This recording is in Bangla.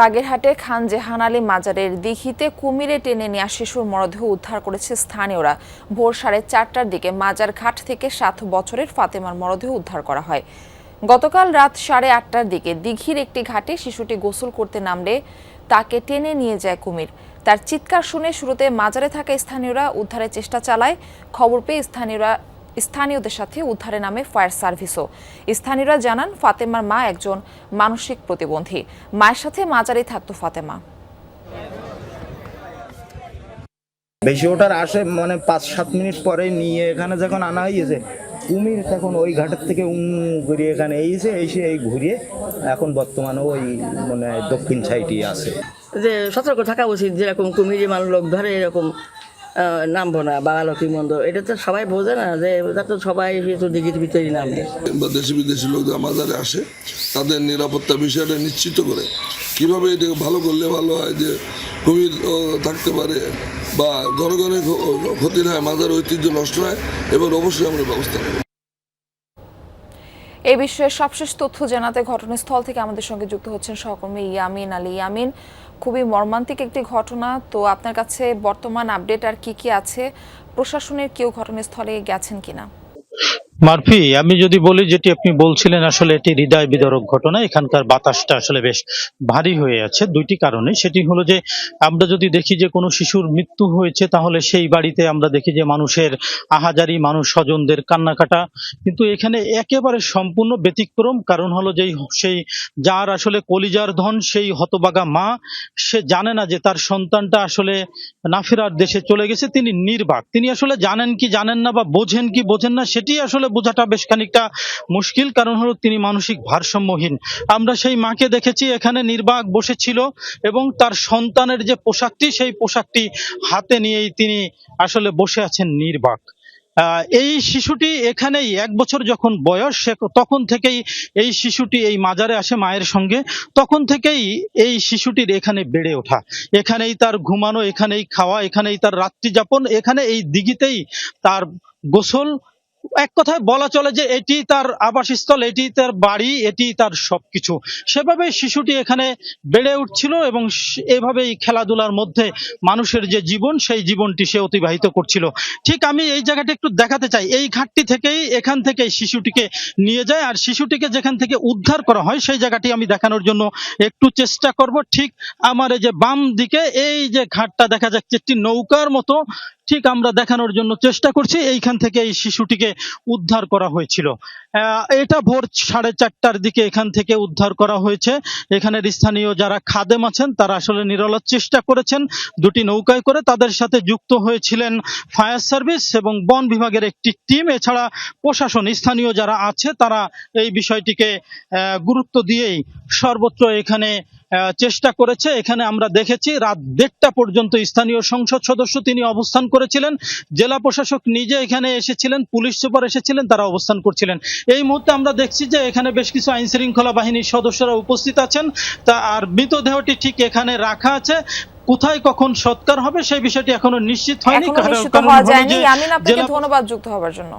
বাগেরহাটে খান জেহান আলী মাজারের দিঘিতে কুমিরে টেনে নেওয়া শিশুর মরদেহ উদ্ধার করেছে স্থানীয়রা। ভোর 4:30টার দিকে মাজার ঘাট থেকে 7 বছরের ফাতেমার মরদেহ উদ্ধার করা হয়। গতকাল রাত 8:30টার দিকে দিঘির একটি ঘাটে শিশুটি গোসল করতে নামলে তাকে টেনে নিয়ে যায় কুমির। তার চিৎকার শুনে শুরুতে মাজারে থাকা স্থানীয়রা উদ্ধারের চেষ্টা চালায়। খবর পেয়ে স্থানীয়দের সাথে উদ্ধারে নামে ফায়ার সার্ভিসও। স্থানীয়রা জানান, ফাতেমার মা একজন মানসিক প্রতিবন্ধী। মায়ের সাথে মাজারেই থাকতো ফাতেমা। বেশি ওঠার আসে 5-7 মিনিট পরে নিয়ে এখানে যখন আনা হয়েছে, কুমির তখন ওই ঘাটের থেকে ঘুরিয়ে এখানে এসে এই ঘুরিয়ে এখন বর্তমানে ওই দক্ষিণ সাইডে আছে। যে সতর্ক থাকা উচিত, যেরকম কুমিরে মানুষ লোক ধরে এরকম নামবো না বা লক্ষ্মী মন্দ, এটা তো সবাই বোঝে না যে এটা তো সবাই দিঘির ভিতরেই নামবে। দেশি বিদেশি লোকরা মাজারে আসে, তাদের নিরাপত্তা বিষয়টা নিশ্চিত করে কিভাবে এটাকে ভালো করলে ভালো হয়, যে কুমির থাকতে পারে বা জনগণের ক্ষতি হয়, মাজার ঐতিহ্য নষ্ট হয়, এবং অবশ্যই আমরা ব্যবস্থা নেব। এই বিষয়ে সবশেষ তথ্য জানাতে ঘটনাস্থল থেকে আমাদের সঙ্গে যুক্ত হচ্ছেন সহকর্মী ইয়ামিন আলী। ইয়ামিন, খুবই মর্মান্তিক একটি ঘটনা, তো আপনার কাছে বর্তমান আপডেট আর কি আছে? প্রশাসনের কেউ ঘটনাস্থলে গেছেন কিনা? মারফি, আমি যদি বলি যেটি আপনি বলছিলেন, আসলে এটি হৃদয় বিদারক ঘটনা। এখানকার বাতাসটা আসলে বেশ ভারী হয়ে আছে দুইটি কারণে। সেটি হলো যে আমরা যদি দেখি যে কোনো শিশুর মৃত্যু হয়েছে, তাহলে সেই বাড়িতে আমরা দেখি যে মানুষের আহাজারি, মানুষ স্বজনদের কান্নাকাটা, কিন্তু এখানে একেবারে সম্পূর্ণ ব্যতিক্রম। কারণ হলো যে সেই যার আসলে কলিজার ধন, সেই হতবাগা মা, সে জানে না যে তার সন্তানটা আসলে না ফেরার দেশে চলে গেছে। তিনি নির্বাক, তিনি আসলে জানেন কি জানেন না বা বোঝেন কি বোঝেন না, সেটি আসলে বোঝাটা বেশ খানিকটা মুশকিল। কারণ হলো তিনি মানসিক ভারসাম্যহীন। আমরা সেই মাকে দেখেছি এখানে নির্বাক বসেছিল এবং তার সন্তানের যে পোশাকটি, সেই পোশাকটি হাতে নিয়েই তিনি আসলে বসে আছেন নির্বাক। এই শিশুটি এখানেই 1 বছর যখন বয়স, তখন থেকেই এই শিশুটি এই মাজারে আসে মায়ের সঙ্গে। তখন থেকেই এই শিশুটির এখানে বেড়ে ওঠা, এখানেই তার ঘুমানো, এখানেই খাওয়া, এখানেই তার রাত্রি যাপন, এখানে এই দিঘিতেই তার গোসল। এক কথায় বলা চলে যে এটি তার আবাসস্থল, এটি তার বাড়ি, এটি তার সবকিছু। সেভাবে শিশুটি এখানে বেড়ে উঠছিল এবং এভাবেই খেলাধুলার মধ্যে মানুষের যে জীবন, সেই জীবনটি সে অতিবাহিত করছিল। ঠিক আমি এই জায়গাটা একটু দেখাতে চাই। এই ঘাটটি থেকেই, এখান থেকেই শিশুটিকে নিয়ে যায়, আর শিশুটিকে যেখান থেকে উদ্ধার করা হয় সেই জায়গাটি আমি দেখানোর জন্য একটু চেষ্টা করব। ঠিক আমার এই যে বাম দিকে এই যে ঘাটটা দেখা যাচ্ছে, একটি নৌকার মতো, ঠিক আমরা দেখানোর জন্য চেষ্টা করছি। এইখান থেকে এই শিশুটিকে উদ্ধার করা হয়েছিল। এটা ভোর 4:30টার দিকে এখান থেকে উদ্ধার করা হয়েছে। এখানের স্থানীয় যারা খাদেম আছেন তারা আসলে নিরলস চেষ্টা করেছেন। 2টি নৌকায় করে তাদের সাথে যুক্ত হয়েছিলেন ফায়ার সার্ভিস এবং বন বিভাগের একটি টিম। এছাড়া প্রশাসন, স্থানীয় যারা আছে তারা এই বিষয়টিকে গুরুত্ব দিয়েই সর্বত্র এখানে চেষ্টা করেছে। এখানে আমরা দেখেছি রাত 1:30টা পর্যন্ত স্থানীয় সংসদ সদস্য তিনি অবস্থান করেছিলেন, জেলা প্রশাসক নিজে এখানে এসেছিলেন, পুলিশ সুপার এসেছিলেন, তারা অবস্থান করছিলেন। এই মুহূর্তে আমরা দেখছি যে এখানে বেশ কিছু আইন শৃঙ্খলা বাহিনীর সদস্যরা উপস্থিত আছেন। আর মৃতদেহটি ঠিক এখানে রাখা আছে। কোথায় কখন সৎকার হবে সেই বিষয়টি এখনো নিশ্চিত হয়নি। ধন্যবাদ যুক্ত হওয়ার জন্য।